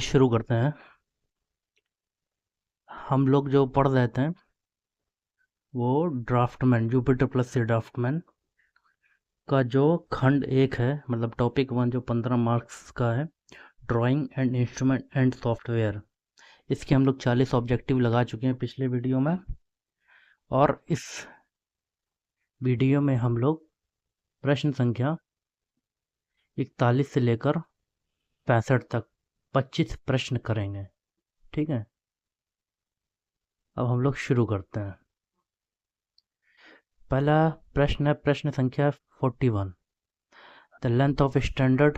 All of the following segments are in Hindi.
शुरू करते हैं। हम लोग जो पढ़ रहे थे वो ड्राफ्टमैन, जुपिटर प्लस से ड्राफ्टमैन का जो खंड एक है, मतलब टॉपिक वन, जो 15 मार्क्स का है, drawing and instrument and software. इसके हम लोग 40 ऑब्जेक्टिव लगा चुके हैं पिछले वीडियो में, और इस वीडियो में हम लोग प्रश्न संख्या 41 से लेकर 65 तक 25 प्रश्न करेंगे। ठीक है, अब हम लोग शुरू करते हैं। पहला प्रश्न है प्रश्न संख्या 41। The length of standard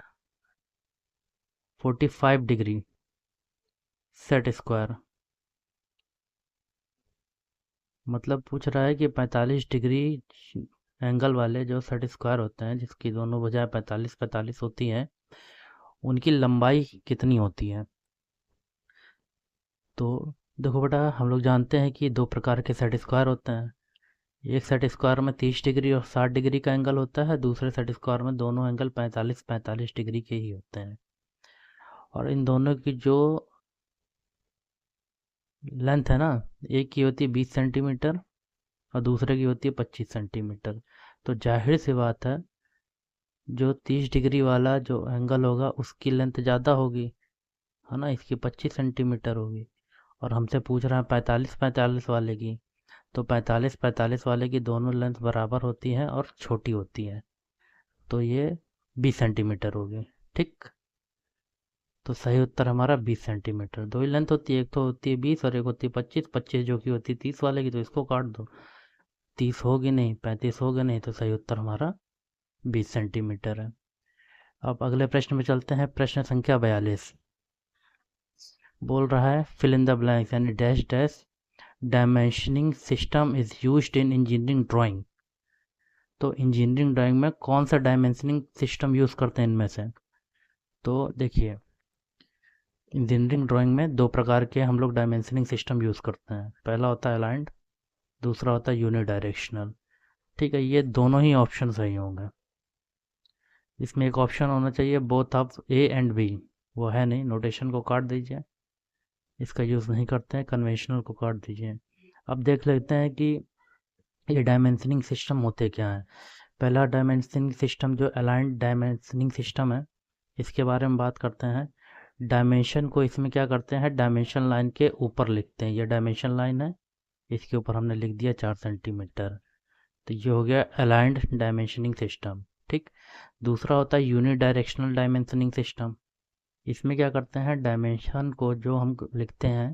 45 degree set square, मतलब पूछ रहा है कि 45 डिग्री एंगल वाले जो सेट स्क्वायर होते हैं, जिसकी दोनों भुजाएं 45 45 होती हैं, उनकी लंबाई कितनी होती है। तो देखो बेटा, हम लोग जानते हैं कि दो प्रकार के सेट स्क्वायर होते हैं। एक सेट स्क्वायर में 30 डिग्री और 60 डिग्री का एंगल होता है, दूसरे सेट स्क्वायर में दोनों एंगल 45 45 डिग्री के ही होते हैं। और इन दोनों की जो लेंथ है ना, एक की होती है 20 सेंटीमीटर और दूसरे की होती है 25 सेंटीमीटर। तो जाहिर सी बात है, जो 30 डिग्री वाला जो एंगल होगा उसकी लेंथ ज़्यादा होगी, है ना, इसकी 25 सेंटीमीटर होगी। और हमसे पूछ रहा है 45 45 वाले की, तो 45 45 वाले की दोनों लेंथ बराबर होती हैं और छोटी होती है, तो ये 20 सेंटीमीटर होगी। ठीक, तो सही उत्तर हमारा 20 सेंटीमीटर। दो ही लेंथ होती है, एक तो होती है 20 और एक होती है 25। 25 जो कि होती है 30 वाले की, तो इसको काट दो, 30 होगी नहीं, 35 होगा नहीं, तो सही उत्तर हमारा 20 सेंटीमीटर है। अब अगले प्रश्न में चलते हैं। प्रश्न संख्या 42 बोल रहा है फिल इन द ब्लैंक्स, यानी dash dash dimensioning system is used in engineering drawing. तो इंजीनियरिंग ड्राइंग में कौन सा डायमेंशनिंग सिस्टम यूज़ करते हैं इनमें से। तो देखिए, इंजीनियरिंग ड्राइंग में दो प्रकार के हम लोग डायमेंशनिंग सिस्टम यूज़ करते हैं। पहला होता है अलाइंड, दूसरा होता है यूनिडायरेक्शनल। ठीक है, ये दोनों ही ऑप्शन सही होंगे। इसमें एक ऑप्शन होना चाहिए both of A and B, वो है नहीं, नोटेशन को काट दीजिए, इसका यूज़ नहीं करते हैं, कन्वेंशनल को काट दीजिए। अब देख लेते हैं कि ये डायमेंशनिंग सिस्टम होते क्या हैं। पहला डायमेंशनिंग सिस्टम जो अलाइंड डायमेंशनिंग सिस्टम है, इसके बारे में बात करते हैं। डायमेंशन को इसमें क्या करते हैं, डायमेंशन लाइन के ऊपर लिखते हैं। ये डायमेंशन लाइन है, इसके ऊपर हमने लिख दिया 4 सेंटीमीटर, तो ये हो गया अलाइंड डायमेंशनिंग सिस्टम। ठीक, दूसरा होता है यूनि डायरेक्शनल डायमेंशनिंग सिस्टम। इसमें क्या करते हैं, डायमेंशन को जो हम लिखते हैं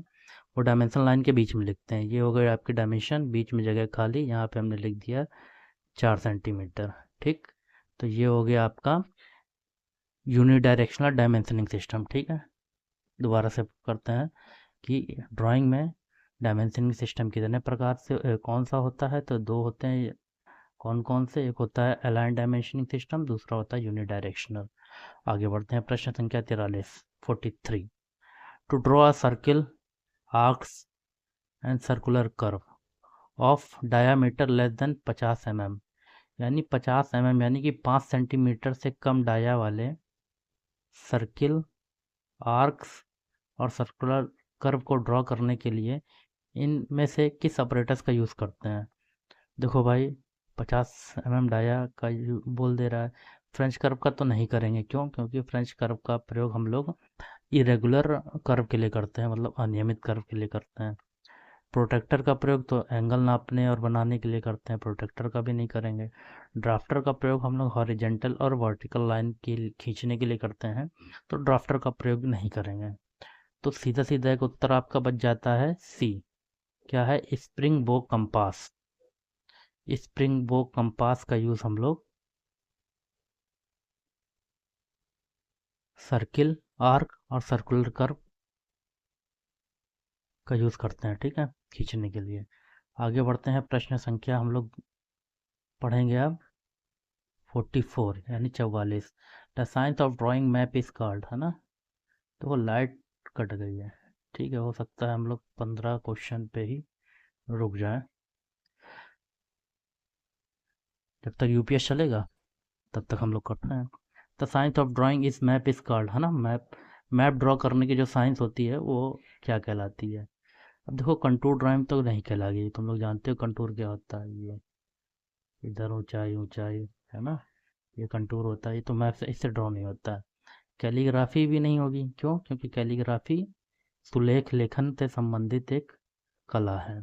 वो डायमेंशन लाइन के बीच में लिखते हैं। ये हो गई आपकी डायमेंशन, बीच में जगह खाली, यहाँ पे हमने लिख दिया 4 सेंटीमीटर। ठीक, तो ये हो गया आपका यूनि डायरेक्शनल डायमेंशनिंग सिस्टम। ठीक है, दोबारा से करते हैं कि ड्राइंग में डायमेंशनिंग सिस्टम कितने प्रकार से कौन सा होता है। तो दो होते हैं, कौन कौन से, एक होता है अलाइन डायमेंशनिंग सिस्टम, दूसरा होता है यूनि डायरेक्शनल। आगे बढ़ते हैं। प्रश्न संख्या 43 to draw a circle, arcs and circular curve of diameter less than 50 mm, यानी 50 mm यानी कि 5 सेंटीमीटर से कम डाया वाले सर्किल, आर्क्स और सर्कुलर कर्व को ड्रॉ करने के लिए इनमें से किस ऑपरेटर्स का यूज़ करते हैं। देखो भाई, 50 mm डाया का बोल दे रहा है। फ्रेंच कर्व का तो नहीं करेंगे, क्यों, क्योंकि फ्रेंच कर्व का प्रयोग हम लोग इरेगुलर कर्व के लिए करते हैं, मतलब अनियमित कर्व के लिए करते हैं। प्रोटेक्टर का प्रयोग तो एंगल नापने और बनाने के लिए करते हैं, प्रोटेक्टर का भी नहीं करेंगे। ड्राफ्टर का प्रयोग हम लोग हॉरिजेंटल और वर्टिकल लाइन की खींचने के लिए करते हैं, तो ड्राफ्टर का प्रयोग नहीं करेंगे। तो सीधा सीधा एक उत्तर आपका बच जाता है सी। क्या है, स्प्रिंग बो कंपास। स्प्रिंग बो कंपास का यूज़ हम लोग सर्किल, आर्क और सर्कुलर कर्व का यूज़ करते हैं, ठीक है, खींचने के लिए। आगे बढ़ते हैं। प्रश्न संख्या हम लोग पढ़ेंगे अब 44 यानी 44। The science of drawing map is called, है ना। तो वो लाइट कट गई है। ठीक है, हो सकता है हम लोग 15 क्वेश्चन पे ही रुक जाएं, जब तक यूपीएस चलेगा तब तक हम लोग करते हैं। The science of drawing is map is called, है ना। मैप मैप ड्रॉ करने की जो साइंस होती है वो क्या कहलाती है? अब देखो कंटूर ड्राइंग तो नहीं कहलाएगी, तुम लोग जानते हो कंटूर क्या होता है। ये इधर ऊंचाई ऊंचाई है ना, ये कंटूर होता है, ये तो मैप से इससे ड्रॉ नहीं होता है। कैलीग्राफी भी नहीं होगी, क्यों? क्योंकि कैलीग्राफी सुलेख लेखन से संबंधित एक कला है।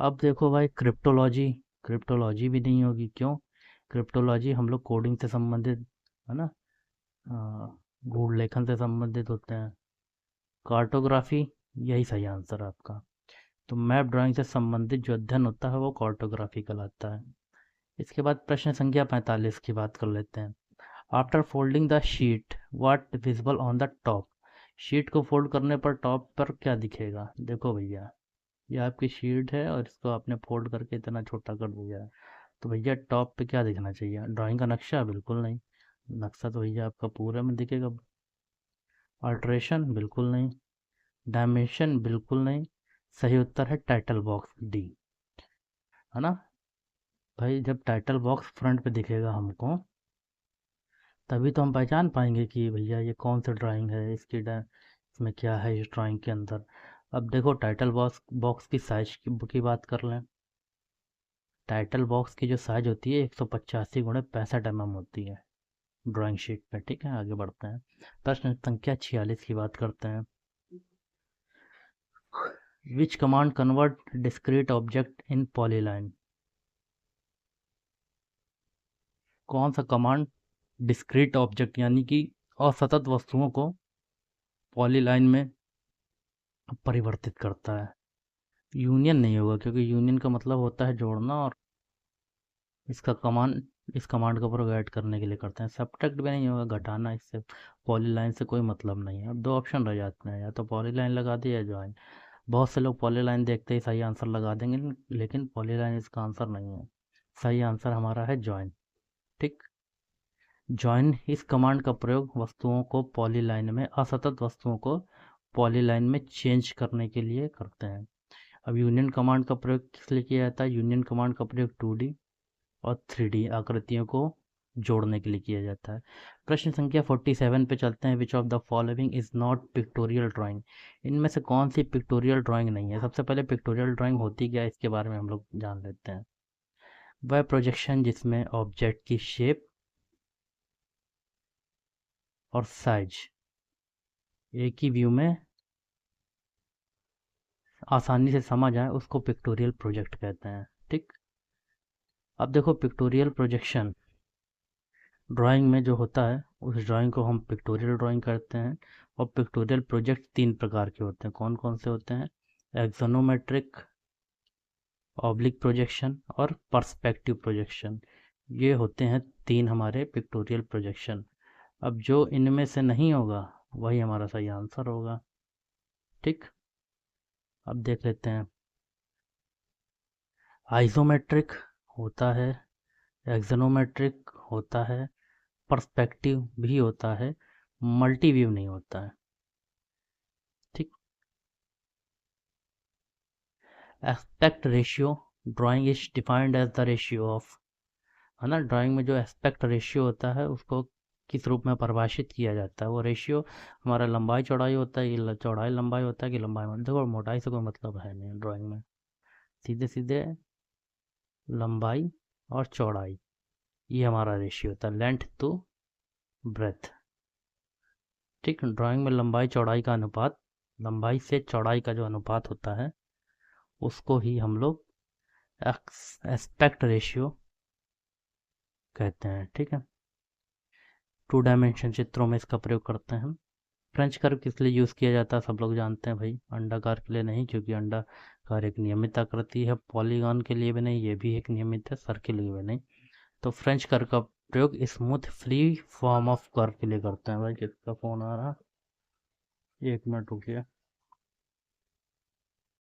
अब देखो भाई क्रिप्टोलॉजी, क्रिप्टोलॉजी भी नहीं होगी, क्यों? क्रिप्टोलॉजी हम लोग कोडिंग से संबंधित है ना, गूढ़ लेखन से संबंधित होते हैं। कार्टोग्राफी, यही सही आंसर है आपका। तो मैप ड्राइंग से संबंधित जो अध्ययन होता है वो कार्टोग्राफी कहलाता है। इसके बाद प्रश्न संख्या 45 की बात कर लेते हैं। After folding the sheet what visible on the top? Sheet को फोल्ड करने पर टॉप पर क्या दिखेगा? देखो भैया, ये आपकी शीट है और इसको आपने फोल्ड करके इतना छोटा कर दिया है, तो भैया टॉप पे क्या दिखना चाहिए? ड्राइंग का नक्शा? बिल्कुल नहीं, नक्शा तो भैया आपका पूरे में दिखेगा। अल्ट्रेशन? बिल्कुल नहीं। डायमेंशन? बिल्कुल नहीं। सही उत्तर है टाइटल बॉक्स, डी, है ना भाई। जब टाइटल बॉक्स फ्रंट पे दिखेगा हमको, तभी तो हम पहचान पाएंगे कि भैया ये कौन सी ड्राइंग है, इसमें क्या है इस ड्राइंग के अंदर। अब देखो टाइटल बॉक्स बॉक्स की साइज की बात कर लें। टाइटल बॉक्स की जो साइज होती है 185x65 mm होती है ड्राइंग शीट पे। ठीक है, आगे बढ़ते हैं। प्रश्न संख्या 46 की बात करते हैं। विच command convert discrete object in polyline? कौन सा कमांड डिस्क्रीट ऑब्जेक्ट यानी कि असतत वस्तुओं को पॉलीलाइन में परिवर्तित करता है? यूनियन नहीं होगा, क्योंकि यूनियन का मतलब होता है जोड़ना, और इसका कमांड इस कमांड का प्रयोग ऐड करने के लिए करते हैं। सब्ट्रैक्ट भी नहीं होगा, घटाना, इससे पॉलीलाइन से कोई मतलब नहीं है। अब दो ऑप्शन रह जाते हैं, या तो पॉलीलाइन लगा दिया या ज्वाइन। बहुत से लोग पॉलीलाइन देखते ही सही आंसर लगा देंगे, लेकिन पॉलीलाइन इसका आंसर नहीं है। सही आंसर हमारा है ज्वाइन। ठीक, जॉइन इस कमांड का प्रयोग वस्तुओं को पॉलीलाइन में, असतत वस्तुओं को पॉलीलाइन में चेंज करने के लिए करते हैं। अब यूनियन कमांड का प्रयोग किस लिए किया जाता है? यूनियन कमांड का प्रयोग 2D और 3D आकृतियों को जोड़ने के लिए किया जाता है। प्रश्न संख्या 47 पे चलते हैं। Which of the following is not pictorial drawing? इनमें से कौन सी पिक्टोरियल ड्राइंग नहीं है? सबसे पहले पिक्टोरियल ड्राइंग होती क्या है इसके बारे में हम लोग जान लेते हैं। वह प्रोजेक्शन जिसमें ऑब्जेक्ट की शेप और साइज एक ही व्यू में आसानी से समझ आए, उसको पिक्टोरियल प्रोजेक्ट कहते हैं। ठीक, अब देखो पिक्टोरियल प्रोजेक्शन ड्राइंग में जो होता है, उस ड्राइंग को हम पिक्टोरियल ड्राइंग करते हैं। और पिक्टोरियल प्रोजेक्ट 3 प्रकार के होते हैं। कौन कौन से होते हैं? एक्सोनोमेट्रिक, ऑब्लिक प्रोजेक्शन और पर्सपेक्टिव प्रोजेक्शन। ये होते हैं 3 हमारे पिक्टोरियल प्रोजेक्शन। अब जो इनमें से नहीं होगा वही हमारा सही आंसर होगा। ठीक, अब देख लेते हैं। आइसोमेट्रिक होता है, एक्सोनोमेट्रिक होता है, पर्सपेक्टिव भी होता है, मल्टी व्यू नहीं होता है। ठीक, aspect ratio drawing is defined as the ratio of, है ना। ड्राइंग में जो एस्पेक्ट रेशियो होता है उसको किस रूप में परिभाषित किया जाता है? वो रेशियो हमारा लंबाई चौड़ाई होता है, कि चौड़ाई लंबाई होता है, कि लंबाई में? देखो मोटाई से कोई मतलब है नहीं ड्राइंग में, सीधे सीधे लंबाई और चौड़ाई, ये हमारा रेशियो होता है, लेंथ टू ब्रेथ। ठीक, ड्राइंग में लंबाई चौड़ाई का अनुपात, लंबाई से चौड़ाई का जो अनुपात होता है उसको ही हम लोग एस्पेक्ट रेशियो कहते हैं। ठीक है, 2 डायमेंशन चित्रों में इसका प्रयोग करते हैं हम। फ्रेंच कर्व किस लिए यूज़ किया जाता है? सब लोग जानते हैं भाई, अंडाकार के लिए नहीं, क्योंकि अंडाकार एक नियमित आकृति है। पॉलीगॉन के लिए भी नहीं, ये भी एक नियमित है। सर्किल के लिए भी नहीं। तो फ्रेंच कर्व का प्रयोग smooth free form of curve के लिए करते हैं। भाई किसका फ़ोन आ रहा? 1 मिनट रुकिए।